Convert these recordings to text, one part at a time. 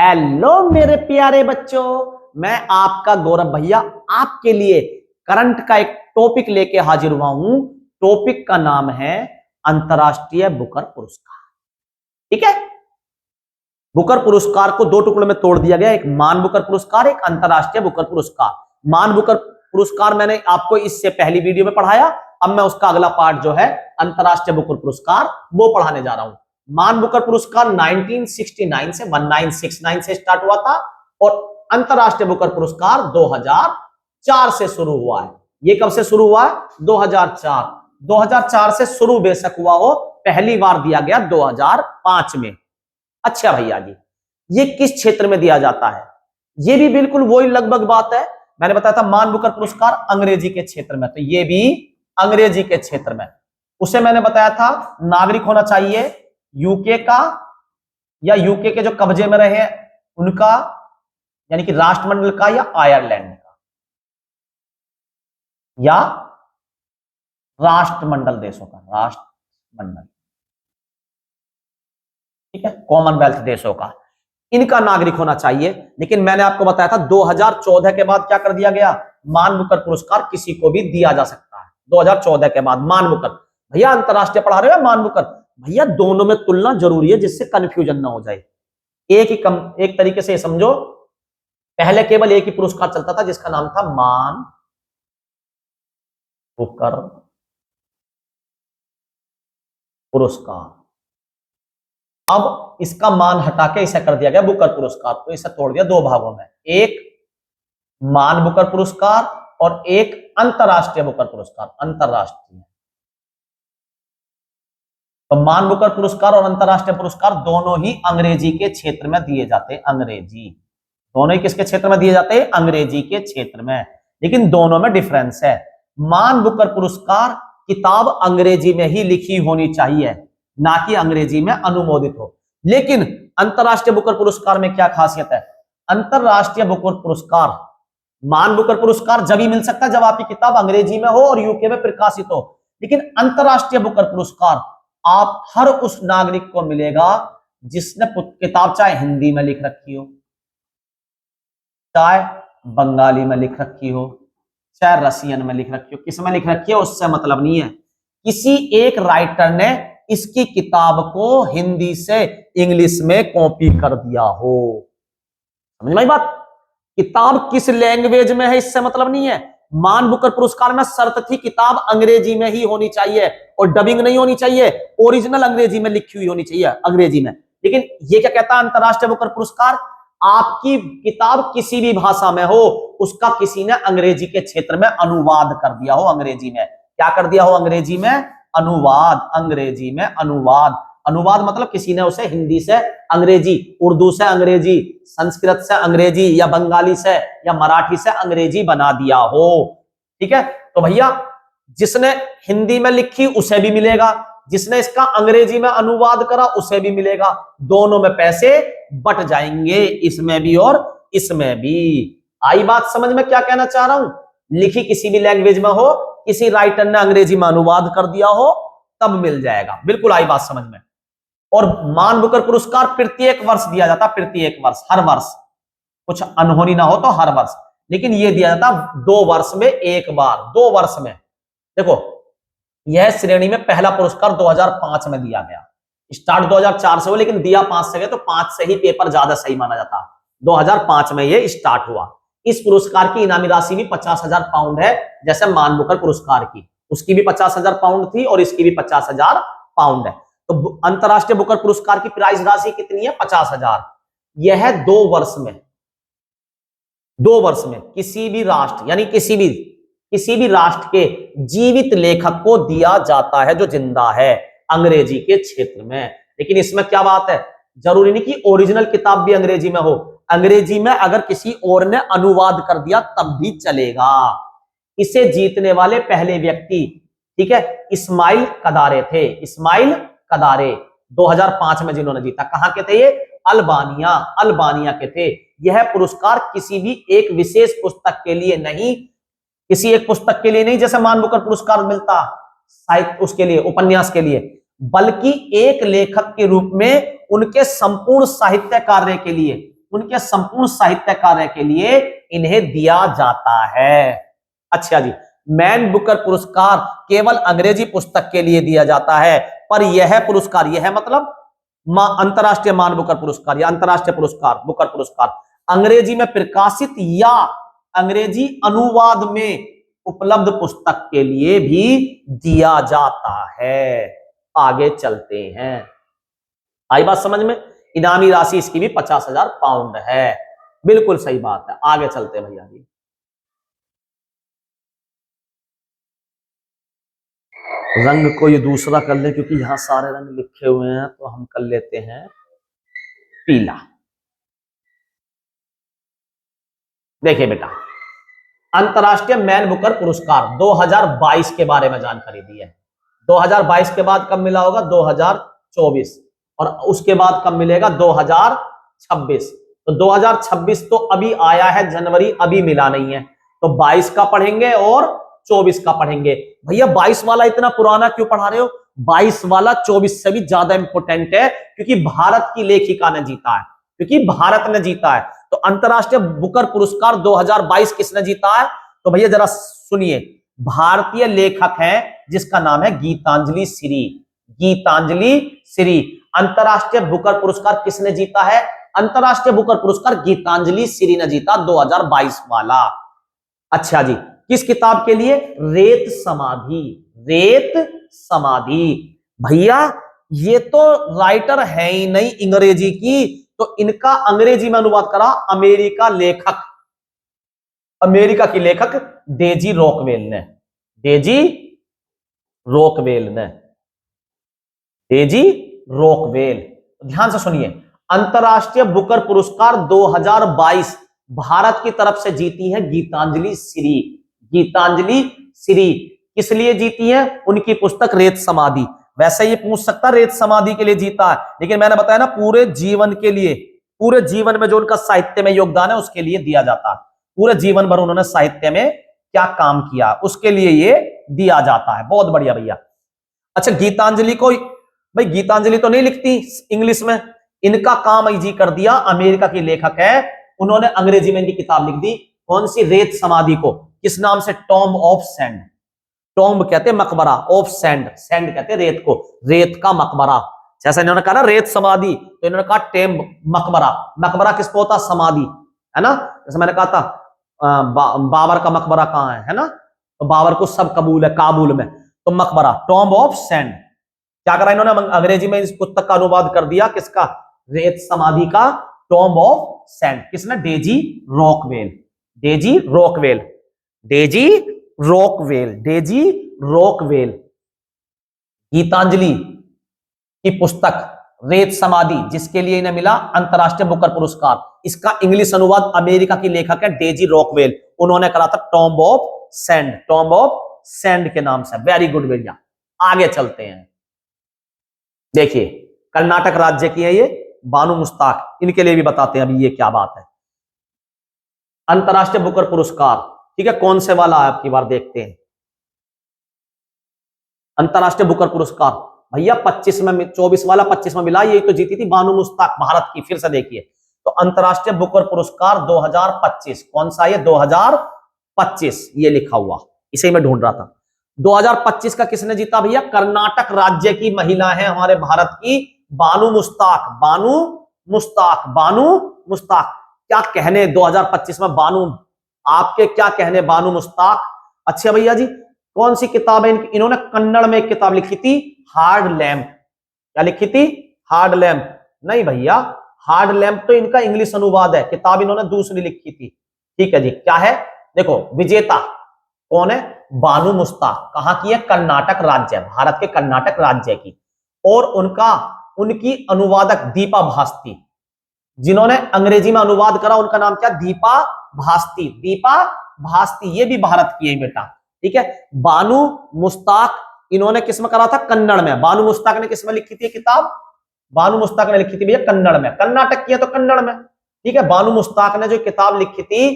Hello मेरे प्यारे बच्चों, मैं आपका गौरव भैया आपके लिए करंट का एक टॉपिक लेके हाजिर हुआ हूं। टॉपिक का नाम है अंतर्राष्ट्रीय बुकर पुरस्कार। ठीक है, बुकर पुरस्कार को दो टुकड़ों में तोड़ दिया गया, एक मान बुकर पुरस्कार, एक अंतर्राष्ट्रीय बुकर पुरस्कार। मान बुकर पुरस्कार मैंने आपको इससे पहली वीडियो में पढ़ाया, अब मैं उसका अगला पार्ट जो है अंतर्राष्ट्रीय बुकर पुरस्कार वो पढ़ाने जा रहा हूं। मान बुकर पुरस्कार 1969 से 1969 से स्टार्ट हुआ था और अंतर्राष्ट्रीय बुकर पुरस्कार 2004 से शुरू हुआ है। ये कब से शुरू हुआ है? 2004 से शुरू बेशक हुआ हो, पहली बार दिया गया 2005 में। अच्छा भैया जी, ये किस क्षेत्र में दिया जाता है? ये भी बिल्कुल वही लगभग बात है, मैंने बताया था मान बुकर पुरस्कार अंग्रेजी के क्षेत्र में, तो ये भी अंग्रेजी के क्षेत्र में। उसे मैंने बताया था नागरिक होना चाहिए यूके का या यूके के जो कब्जे में रहे उनका, यानी कि राष्ट्रमंडल का या आयरलैंड का या राष्ट्रमंडल देशों का, राष्ट्रमंडल, ठीक है, कॉमनवेल्थ देशों का, इनका नागरिक होना चाहिए। लेकिन मैंने आपको बताया था 2014 के बाद क्या कर दिया गया, मान बुकर पुरस्कार किसी को भी दिया जा सकता है। 2014 के बाद मान बुकर, भैया अंतरराष्ट्रीय पढ़ा रहे हो मान बुकर, भैया दोनों में तुलना जरूरी है जिससे कंफ्यूजन ना हो जाए। एक तरीके से समझो, पहले केवल एक ही पुरस्कार चलता था जिसका नाम था मान बुकर पुरस्कार। अब इसका मान हटा के इसे कर दिया गया बुकर पुरस्कार, तो इसे तोड़ दिया दो भागों में, एक मान बुकर पुरस्कार और एक अंतरराष्ट्रीय बुकर पुरस्कार। अंतरराष्ट्रीय तो मान बुकर पुरस्कार और अंतरराष्ट्रीय पुरस्कार दोनों ही अंग्रेजी के क्षेत्र में दिए जाते हैं। अंग्रेजी दोनों ही किसके क्षेत्र में दिए जाते हैं? अंग्रेजी के क्षेत्र में। लेकिन दोनों में डिफरेंस है। मान बुकर पुरस्कार किताब अंग्रेजी में ही लिखी होनी चाहिए, ना कि अंग्रेजी में अनुमोदित हो। लेकिन अंतरराष्ट्रीय बुकर पुरस्कार में क्या खासियत है? अंतरराष्ट्रीय बुकर पुरस्कार, मान बुकर पुरस्कार जब ही मिल सकता है जब आपकी किताब अंग्रेजी में हो और यूके में प्रकाशित हो। लेकिन अंतरराष्ट्रीय बुकर पुरस्कार आप हर उस नागरिक को मिलेगा जिसने किताब चाहे हिंदी में लिख रखी हो, चाहे बंगाली में लिख रखी हो, चाहे रसियन में लिख रखी हो, किस में लिख रखी है उससे मतलब नहीं है। किसी एक राइटर ने इसकी किताब को हिंदी से इंग्लिश में कॉपी कर दिया हो। समझ में आई बात? किताब किस लैंग्वेज में है इससे मतलब नहीं है। मान बुकर पुरस्कार में शर्त थी किताब अंग्रेजी में ही होनी चाहिए और डबिंग नहीं होनी चाहिए, ओरिजिनल अंग्रेजी में लिखी हुई होनी चाहिए अंग्रेजी में। लेकिन ये क्या कहता है अंतरराष्ट्रीय बुकर पुरस्कार? आपकी किताब किसी भी भाषा में हो, उसका किसी ने अंग्रेजी के क्षेत्र में अनुवाद कर दिया हो, अंग्रेजी में क्या कर दिया हो? अंग्रेजी में अनुवाद, अंग्रेजी में अनुवाद। अनुवाद मतलब किसी ने उसे हिंदी से अंग्रेजी, उर्दू से अंग्रेजी, संस्कृत से अंग्रेजी या बंगाली से या मराठी से अंग्रेजी बना दिया हो। ठीक है, तो भैया जिसने हिंदी में लिखी उसे भी मिलेगा, जिसने इसका अंग्रेजी में अनुवाद करा उसे भी मिलेगा। दोनों में पैसे बट जाएंगे, इसमें भी और इसमें भी। आई बात समझ में क्या कहना चाह रहा हूं? लिखी किसी भी लैंग्वेज में हो, किसी राइटर ने अंग्रेजी में अनुवाद कर दिया हो, तब मिल जाएगा। बिल्कुल आई बात समझ में। और मान बुकर पुरस्कार प्रत्येक वर्ष दिया जाता, प्रत्येक वर्ष, हर वर्ष, कुछ अनहोनी ना हो तो हर वर्ष। लेकिन यह दिया जाता 2 वर्ष में एक बार, 2 वर्ष में। देखो यह श्रेणी में पहला पुरस्कार 2005 में दिया गया, स्टार्ट 2004 से हो लेकिन दिया 5 से गया, तो 5 से ही पेपर ज्यादा सही माना जाता। 2005 में यह स्टार्ट हुआ। इस पुरस्कार की इनामी राशि भी 50,000 पाउंड है, जैसे मान बुकर पुरस्कार की, उसकी भी 50,000 पाउंड थी और इसकी भी 50,000 पाउंड है। तो अंतरराष्ट्रीय बुकर पुरस्कार की प्राइस राशि कितनी है? 50,000। यह है 2 वर्ष में, 2 वर्ष में किसी भी राष्ट्र, यानी किसी भी राष्ट्र के जीवित लेखक को दिया जाता है जो जिंदा है अंग्रेजी के क्षेत्र में। लेकिन इसमें क्या बात है, जरूरी नहीं कि ओरिजिनल किताब भी अंग्रेजी में हो, अंग्रेजी में अगर किसी और ने अनुवाद कर दिया तब भी चलेगा। इसे जीतने वाले पहले व्यक्ति, ठीक है, इस्माइल कदारे थे। इस्माइल कदारे 2005 में जिन्होंने जीता। कहां के थे ये? अल्बानिया के थे। यह पुरस्कार किसी भी एक विशेष पुस्तक के लिए नहीं, किसी एक पुस्तक के लिए नहीं जैसे मान बुकर पुरस्कार मिलता साहित्य उसके लिए, उपन्यास के लिए, बल्कि एक लेखक के रूप में उनके संपूर्ण साहित्य कार्य के लिए उनके संपूर्ण साहित्य कार्य के लिए इन्हें दिया जाता है। अच्छा जी, मैन बुकर पुरस्कार केवल अंग्रेजी पुस्तक के लिए दिया जाता है, पर यह पुरस्कार, यह मतलब अंतरराष्ट्रीय मान बुकर पुरस्कार या अंतरराष्ट्रीय पुरस्कार बुकर पुरस्कार अंग्रेजी में प्रकाशित या अंग्रेजी अनुवाद में उपलब्ध पुस्तक के लिए भी दिया जाता है। आगे चलते हैं, आई बात समझ में। इनामी राशि इसकी भी 50,000 पाउंड है। बिल्कुल सही बात है। आगे चलते हैं भैया जी। रंग को ये दूसरा कर ले, क्योंकि यहां सारे रंग लिखे हुए हैं, तो हम कर लेते हैं पीला। देखिए बेटा, अंतरराष्ट्रीय मैन बुकर पुरस्कार 2022 के बारे में जानकारी दी है। 2022 के बाद कब मिला होगा? 2024, और उसके बाद कब मिलेगा? 2026। तो 2026 तो अभी आया है, जनवरी अभी मिला नहीं है, तो 22 का पढ़ेंगे और 24 का पढ़ेंगे। भैया 22 वाला इतना पुराना क्यों पढ़ा रहे हो? 22 वाला 24 से भी ज्यादा इंपोर्टेंट है, क्योंकि भारत की लेखिका ने जीता है, क्योंकि भारत ने जीता है। तो अंतरराष्ट्रीय बुकर पुरस्कार 2022 किसने जीता है? तो भैया जरा सुनिए, भारतीय लेखक है जिसका नाम है गीतांजलि श्री। गीतांजलि श्री। अंतरराष्ट्रीय बुकर पुरस्कार किसने जीता है? अंतरराष्ट्रीय बुकर पुरस्कार गीतांजलि श्री ने जीता 2022 वाला। अच्छा जी, किस किताब के लिए? रेत समाधि। रेत समाधि। भैया ये तो राइटर है ही नहीं अंग्रेजी की, तो इनका अंग्रेजी में अनुवाद करा अमेरिका लेखक, अमेरिका की लेखक डेजी रॉकवेल ने। डेजी रॉकवेल ने। Daisy Rockwell. ध्यान से सुनिए, अंतरराष्ट्रीय बुकर पुरस्कार 2022 भारत की तरफ से जीती है गीतांजलि श्री। गीतांजलि श्री किस लिए जीती है? उनकी पुस्तक रेत समाधि। वैसे ये पूछ सकता रेत समाधि के लिए जीता है, लेकिन मैंने बताया ना पूरे जीवन के लिए, पूरे जीवन में जो उनका साहित्य में योगदान है उसके लिए दिया जाता है। पूरे जीवन भर उन्होंने साहित्य में क्या काम किया उसके लिए ये दिया जाता है। बहुत बढ़िया भैया। अच्छा, गीतांजलि को, भाई गीतांजलि तो नहीं लिखती इंग्लिश में, इनका काम इजी कर दिया। अमेरिका की लेखक है, उन्होंने अंग्रेजी में इनकी किताब लिख दी। कौन सी? रेत समाधि को किस नाम से? Tomb of Sand. टॉम्ब कहते हैं मकबरा, ऑफ सैंड, सैंड कहते हैं रेत को, रेत का मकबरा। जैसे इन्होंने कहा ना रेत समाधि, तो इन्होंने कहा टेम्ब मकबरा। मकबरा किसको होता? समाधि, है ना। जैसे मैंने कहा था बाबर का मकबरा कहाँ है ना, तो बाबर को सब कबूल है काबुल में, तो मकबरा टॉम्ब ऑफ सैंड। क्या करा इन्होंने? अंग्रेजी में इस पुस्तक का अनुवाद कर दिया। किसका? रेत समाधि का, टॉम्ब ऑफ सैंड। किसने? Daisy Rockwell. Daisy Rockwell. Daisy Rockwell. Daisy Rockwell. Geetanjali की पुस्तक रेत समाधि, जिसके लिए इन्हें मिला अंतरराष्ट्रीय बुकर पुरस्कार, इसका इंग्लिश अनुवाद अमेरिका की लेखक है डेजी रॉकवेल, उन्होंने करा था tomb of Sand. Tomb of sand के नाम से। वेरी गुड भैया। आगे चलते हैं। देखिए, कर्नाटक राज्य की है ये, बानू मुश्ताक, इनके लिए भी बताते हैं अभी ये क्या बात है। अंतरराष्ट्रीय बुकर पुरस्कार, ठीक है, कौन से वाला है आपकी बार देखते हैं। अंतरराष्ट्रीय बुकर पुरस्कार भैया 25 में, 24 वाला 25 में मिला, यही तो जीती थी बानू मुश्ताक भारत की। फिर से देखिए, तो अंतरराष्ट्रीय बुकर पुरस्कार 2025 कौन सा? ये 2025 ये लिखा हुआ, इसे मैं ढूंढ रहा था। 2025 का किसने जीता भैया? कर्नाटक राज्य की महिला है हमारे भारत की, बानू मुश्ताक। बानू मुश्ताक। बानू मुश्ताक। क्या कहने 2025 में बानू, आपके क्या कहने बानू मुश्ताक। अच्छा भैया जी, कौन सी किताब है इन्होंने? कन्नड़ में एक किताब लिखी थी, हार्ड लैंप। क्या लिखी थी? Hard lamp. नहीं भैया, हार्ड लैंप तो इनका इंग्लिश अनुवाद है, किताब इन्होंने दूसरी लिखी थी। ठीक है जी, क्या है? देखो, विजेता कौन है? बानू मुश्ताक। कहां की है? कर्नाटक राज्य, भारत के कर्नाटक राज्य की। और उनकी अनुवादक दीपा भास्ती, जिन्होंने अंग्रेजी में अनुवाद करा, उनका नाम क्या? दीपा भास्ती। दीपा भास्ती, ये भी भारत की है बेटा। ठीक है, बानू मुश्ताक इन्होंने किस में करा था? कन्नड़ में। बानू मुश्ताक ने किस में लिखी थी किताब? बानू मुश्ताक ने लिखी थी भैया कन्नड़ में। कर्नाटक की है तो कन्नड़ में। ठीक है, बानू मुश्ताक ने जो किताब लिखी थी,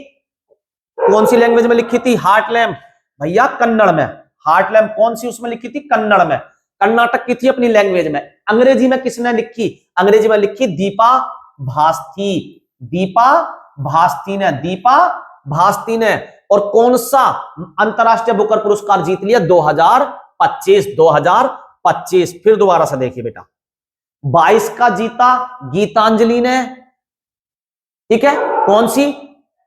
कौन सी लैंग्वेज में लिखी थी? हार्ट लैम्प भैया कन्नड़ में। हार्ट लैम्प कौन सी उसमें लिखी थी? कन्नड़ में। कर्नाटक की थी अपनी लैंग्वेज में। अंग्रेजी में किसने लिखी? अंग्रेजी में लिखी दीपा भास्ती। दीपा भास्ती ने, दीपा भास्ती ने। और कौन सा अंतरराष्ट्रीय बुकर पुरस्कार जीत लिया? 2025, 2025। फिर दोबारा से देखिए बेटा, 22 का जीता गीतांजलि ने, ठीक है, कौन सी?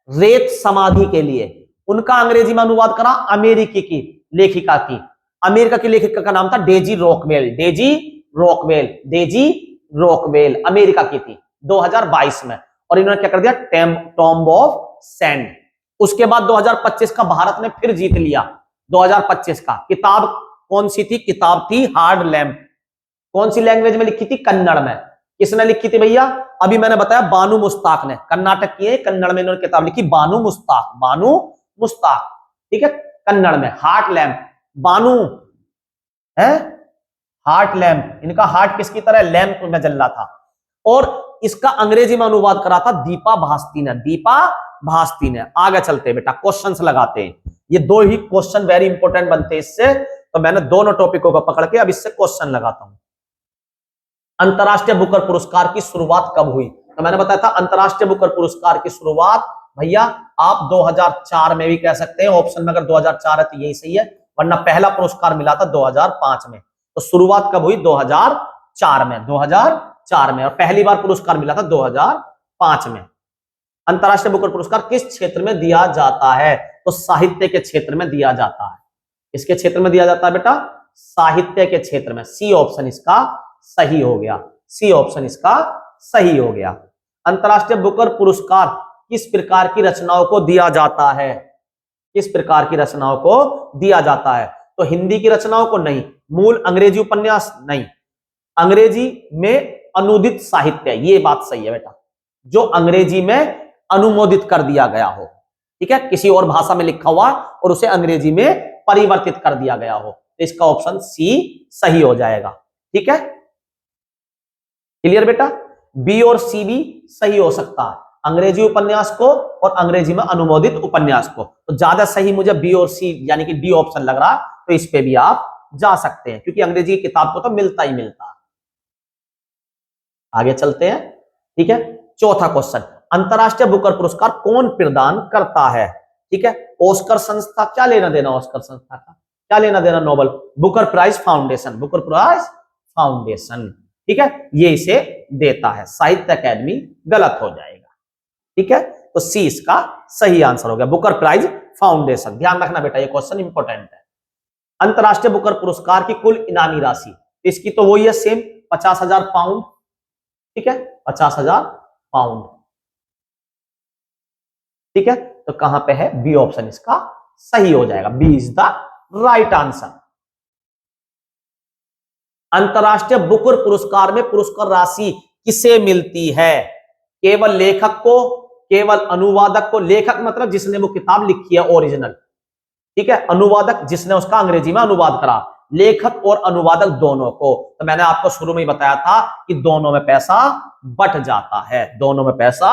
रेत समाधि के लिए। उनका अंग्रेजी में अनुवाद करा अमेरिकी की लेखिका की, अमेरिका की लेखिका का नाम था Daisy Rockwell, Daisy Rockwell, Daisy Rockwell America की थी 2022 में। और इन्होंने क्या कर दिया? Tomb of sand. उसके बाद 2025 का भारत ने फिर जीत लिया। 2025 का किताब कौन सी थी? किताब थी हार्ड लैम्प। कौन सी लैंग्वेज में लिखी थी? कन्नड़ में। किसने लिखी थी भैया? अभी मैंने बताया बानू मुस्ताक ने, कर्नाटक की है, कन्नड़ में इन्होंने किताब लिखी बानू मुस्ताक, बानू मुस्ताक, ठीक है, कन्नड़ में। हार्ट लैम्प, बानू है, हार्ट लैम्प, इनका हार्ट किसकी तरह? लैम्प में जल रहा था। और इसका अंग्रेजी में अनुवाद करा था दीपा भास्ती ने, दीपा भास्ती ने। आगे चलते हैं बेटा, क्वेश्चंस लगाते हैं। ये दो ही क्वेश्चन वेरी इंपॉर्टेंट बनते हैं इससे, तो मैंने दोनों टॉपिकों को पकड़ के अब इससे क्वेश्चन लगाता हूं। अंतरराष्ट्रीय बुकर पुरस्कार की शुरुआत कब हुई? तो मैंने बताया था अंतरराष्ट्रीय बुकर पुरस्कार की शुरुआत भैया आप 2004 में भी कह सकते हैं, ऑप्शन में अगर 2004 है तो यही सही है, वरना पहला पुरस्कार मिला था 2005 में। तो शुरुआत कब हुई? 2004 में, 2004 में। और पहली बार पुरस्कार मिला था 2005 में। अंतरराष्ट्रीय बुकर पुरस्कार किस क्षेत्र में दिया जाता है? तो साहित्य के क्षेत्र में दिया जाता है। किसके क्षेत्र में दिया जाता है बेटा? साहित्य के क्षेत्र में। सी ऑप्शन इसका सही हो गया, सी ऑप्शन इसका सही हो गया। अंतरराष्ट्रीय बुकर पुरस्कार किस प्रकार की रचनाओं को दिया जाता है? किस प्रकार की रचनाओं को दिया जाता है? तो हिंदी की रचनाओं को नहीं, मूल अंग्रेजी उपन्यास नहीं, अंग्रेजी में अनुदित साहित्य, ये बात सही है बेटा, जो अंग्रेजी में अनुमोदित कर दिया गया हो, ठीक है, किसी और भाषा में लिखा हुआ और उसे अंग्रेजी में परिवर्तित कर दिया गया हो, तो इसका ऑप्शन सी सही हो जाएगा, ठीक है, क्लियर बेटा। बी और सी भी सही हो सकता है, अंग्रेजी उपन्यास को और अंग्रेजी में अनुमोदित उपन्यास को। तो ज्यादा सही मुझे बी और सी यानी कि डी ऑप्शन लग रहा, तो इस पे भी आप जा सकते हैं, क्योंकि अंग्रेजी की किताब को तो मिलता ही मिलता है। आगे चलते हैं, ठीक है। चौथा क्वेश्चन, अंतरराष्ट्रीय बुकर पुरस्कार कौन प्रदान करता है? ठीक है, ऑस्कर संस्था, क्या लेना देना ऑस्कर संस्था का, क्या लेना देना Nobel Booker Prize Foundation, Booker Prize Foundation, ठीक है, ये इसे देता है, साहित्य अकेडमी गलत हो जाएगा, ठीक है। तो सी इसका सही आंसर हो गया, बुकर प्राइज फाउंडेशन। ध्यान रखना बेटा, ये क्वेश्चन इंपॉर्टेंट है। अंतरराष्ट्रीय बुकर पुरस्कार की कुल इनामी राशि, इसकी तो वही है सेम, 50,000 पाउंड, ठीक है, 50,000 पाउंड, ठीक है। तो कहां पे है? बी ऑप्शन इसका सही हो जाएगा, B is the right answer. अंतरराष्ट्रीय बुकर पुरस्कार में पुरस्कार राशि किसे मिलती है? केवल लेखक को, केवल अनुवादक को? लेखक मतलब जिसने वो किताब लिखी है ओरिजिनल, ठीक है, अनुवादक जिसने उसका अंग्रेजी में अनुवाद करा, लेखक और अनुवादक दोनों को। तो मैंने आपको शुरू में ही बताया था कि दोनों में पैसा बट जाता है, दोनों में पैसा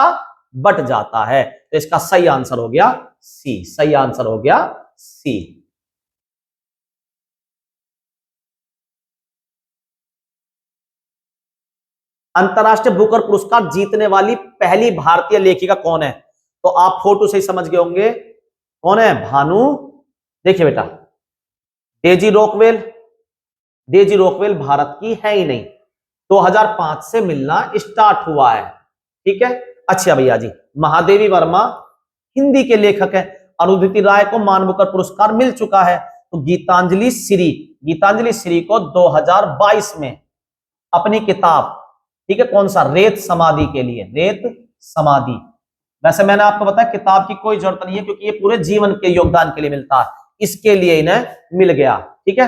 बट जाता है, तो इसका सही आंसर हो गया सी, सही आंसर हो गया सी। अंतरराष्ट्रीय बुकर पुरस्कार जीतने वाली पहली भारतीय लेखिका कौन है? तो आप फोटो से ही समझ गए होंगे कौन है, भानु, देखिए बेटा, Daisy Rockwell. Daisy Rockwell Bharat की है ही नहीं, 2005 से मिलना स्टार्ट हुआ है, ठीक है। अच्छा भैया जी, महादेवी वर्मा हिंदी के लेखक है, अरुंधति राय को मानबुकर पुरस्कार मिल चुका है, तो गीतांजलि श्री, गीतांजलि श्री को 2022 में अपनी किताब, ठीक है, कौन सा, रेत समाधि के लिए, रेत समाधि। वैसे मैंने आपको बताया किताब की कोई जरूरत नहीं है, क्योंकि ये पूरे जीवन के योगदान के लिए मिलता है, इसके लिए इन्हें मिल गया, ठीक है,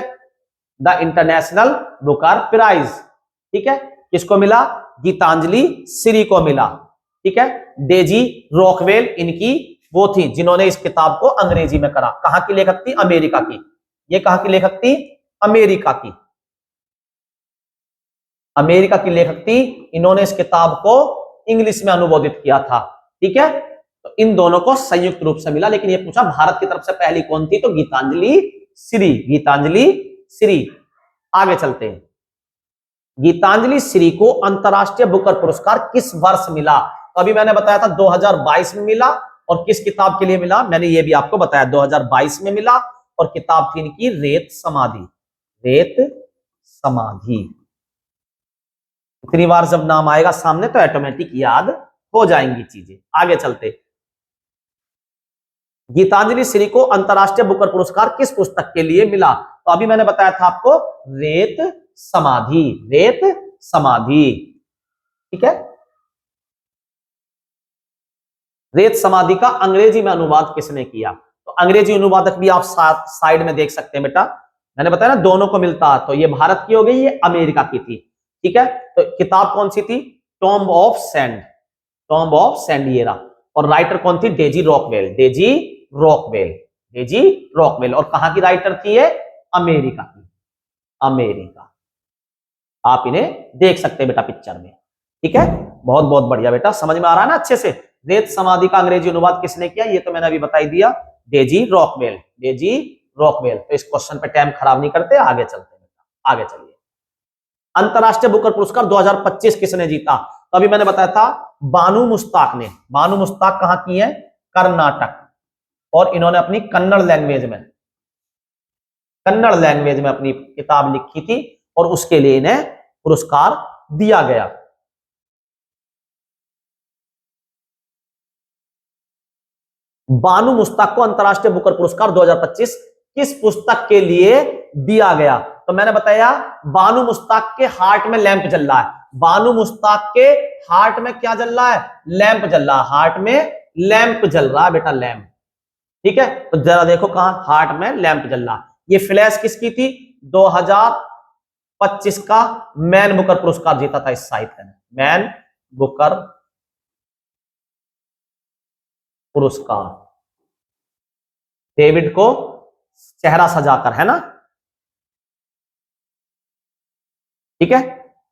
द इंटरनेशनल बुकर प्राइज, ठीक है, किसको मिला? गीतांजलि श्री को मिला, ठीक है। डेजी रॉकवेल इनकी वो थी जिन्होंने इस किताब को अंग्रेजी में करा। कहां की लेखक थी? अमेरिका की। ये कहां की लेखक थी? अमेरिका की, अमेरिका की लेखक थी, इन्होंने इस किताब को इंग्लिश में अनुवादित किया था, ठीक है। तो इन दोनों को संयुक्त रूप से मिला, लेकिन ये पूछा भारत की तरफ से पहली कौन थी, तो गीतांजलि श्री, गीतांजलि श्री। आगे चलते हैं, गीतांजलि श्री को अंतरराष्ट्रीय बुकर पुरस्कार किस वर्ष मिला? तो अभी मैंने बताया था 2022 में मिला, और किस किताब के लिए मिला मैंने ये भी आपको बताया, 2022 में मिला, और किताब थी इनकी रेत समाधि। रेत समाधि। इतनी बार जब नाम आएगा सामने तो ऑटोमेटिक याद हो जाएंगी चीजें। आगे चलते, गीतांजलि श्री को अंतरराष्ट्रीय बुकर पुरस्कार किस पुस्तक के लिए मिला? तो अभी मैंने बताया था आपको, रेत समाधि। रेत समाधि, ठीक है। रेत समाधि का अंग्रेजी में अनुवाद किसने किया? तो अंग्रेजी अनुवादक भी आप साइड में देख सकते हैं बेटा, मैंने बताया ना दोनों को मिलता, तो ये भारत की हो गई, ये अमेरिका की थी, ठीक है। तो किताब कौन सी थी? Tomb of Sand, tomb of सैंडिएरा। और राइटर कौन थी? Daisy Rockwell, Daisy Rockwell, Daisy Rockwell. और कहां की राइटर थी ये? अमेरिका की, अमेरिका। आप इन्हें देख सकते हैं बेटा पिक्चर में, ठीक है। बहुत बहुत बढ़िया बेटा, समझ में आ रहा है ना अच्छे से। रेत समाधि का अंग्रेजी अनुवाद किसने किया? ये तो मैंने अभी बता ही दिया, डेजी रॉकवेल, डेजी रॉकवेल। तो इस क्वेश्चन पे टाइम खराब नहीं करते, आगे चलते हैं बेटा, आगे चलिए। अंतरराष्ट्रीय बुकर पुरस्कार 2025 किसने जीता? तो अभी मैंने बताया था बानू मुश्ताक ने। बानू मुश्ताक कहां की है? कर्नाटक। और इन्होंने अपनी कन्नड़ लैंग्वेज में, कन्नड़ लैंग्वेज में अपनी किताब लिखी थी, और उसके लिए इन्हें पुरस्कार दिया गया। बानू मुश्ताक को अंतरराष्ट्रीय बुकर पुरस्कार 2025 किस पुस्तक के लिए दिया गया? तो मैंने बताया बानू मुश्ताक के हार्ट में लैंप जल रहा है। बानू मुश्ताक के हार्ट में क्या जल रहा है? लैंप जल रहा है। हार्ट में लैंप जल रहा है बेटा, लैंप, ठीक है। तो जरा देखो कहां, हार्ट में लैंप जल रहा है। ये फ्लैश किसकी थी? 2025 का मैन बुकर पुरस्कार जीता था इस साहित्य ने, मैन बुकर पुरस्कार। डेविड को चेहरा सजाकर, है ना, ठीक है।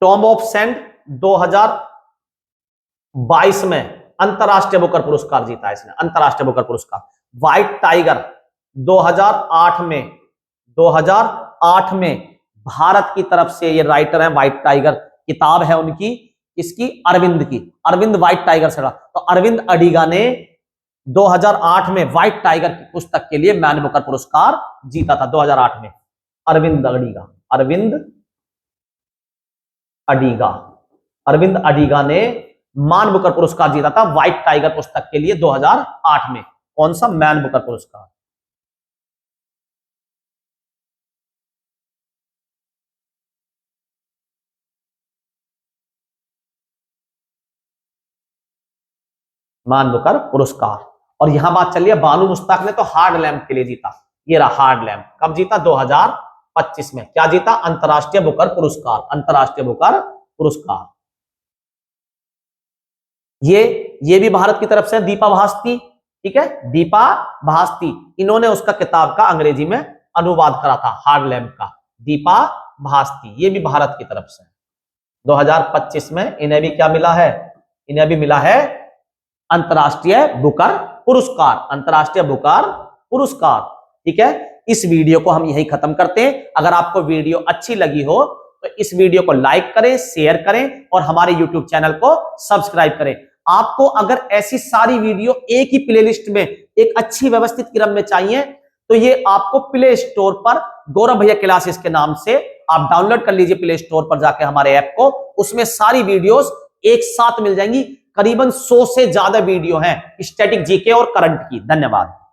टॉम्ब ऑफ सैंड 2022 में अंतरराष्ट्रीय बुकर पुरस्कार जीता है इसने, अंतरराष्ट्रीय बुकर पुरस्कार। व्हाइट टाइगर 2008 में, 2008 में भारत की तरफ से ये राइटर है, व्हाइट टाइगर किताब है उनकी, इसकी अरविंद की, अरविंद व्हाइट टाइगर से। तो अरविंद अडिगा ने 2008 में व्हाइट टाइगर की पुस्तक के लिए मैन बुकर पुरस्कार जीता था, 2008 में। अरविंद अडिगा, अरविंद अडिगा, अरविंद अडिगा ने मैन बुकर पुरस्कार जीता था व्हाइट टाइगर पुस्तक के लिए 2008 में। कौन सा? मैन बुकर पुरस्कार। मैन बुकर पुरस्कार। और यहां बात चल रही है बानू मुश्ताक ने तो हार्ड लैंप के लिए जीता, ये रहा हार्ड लैंप। कब जीता? 2025 में। क्या जीता? अंतरराष्ट्रीय बुकर पुरस्कार, अंतरराष्ट्रीय बुकर पुरस्कार। ये भी भारत की तरफ से दीपा भास्ती, ठीक है, दीपा भास्ती। इन्होंने उसका किताब का अंग्रेजी में अनुवाद करा था, हार्ड लैंप का, दीपा भास्ती। ये भी भारत की तरफ से। 2025 में इन्हें भी क्या मिला है? इन्हें भी मिला है अंतरराष्ट्रीय बुकर पुरस्कार, अंतरराष्ट्रीय बुकर पुरस्कार, ठीक है। इस वीडियो को हम यही खत्म करते हैं। अगर आपको वीडियो अच्छी लगी हो तो इस वीडियो को लाइक करें, शेयर करें, और हमारे YouTube चैनल को सब्सक्राइब करें। आपको अगर ऐसी सारी वीडियो एक ही प्लेलिस्ट में, एक अच्छी व्यवस्थित क्रम में चाहिए, तो ये आपको प्ले स्टोर पर गौरव भैया क्लासेस के नाम से आप डाउनलोड कर लीजिए, प्ले स्टोर पर जाके हमारे ऐप को। उसमें सारी वीडियोस एक साथ मिल जाएंगी। करीबन 100 से ज्यादा वीडियो हैं स्टैटिक, जीके और करंट की। धन्यवाद।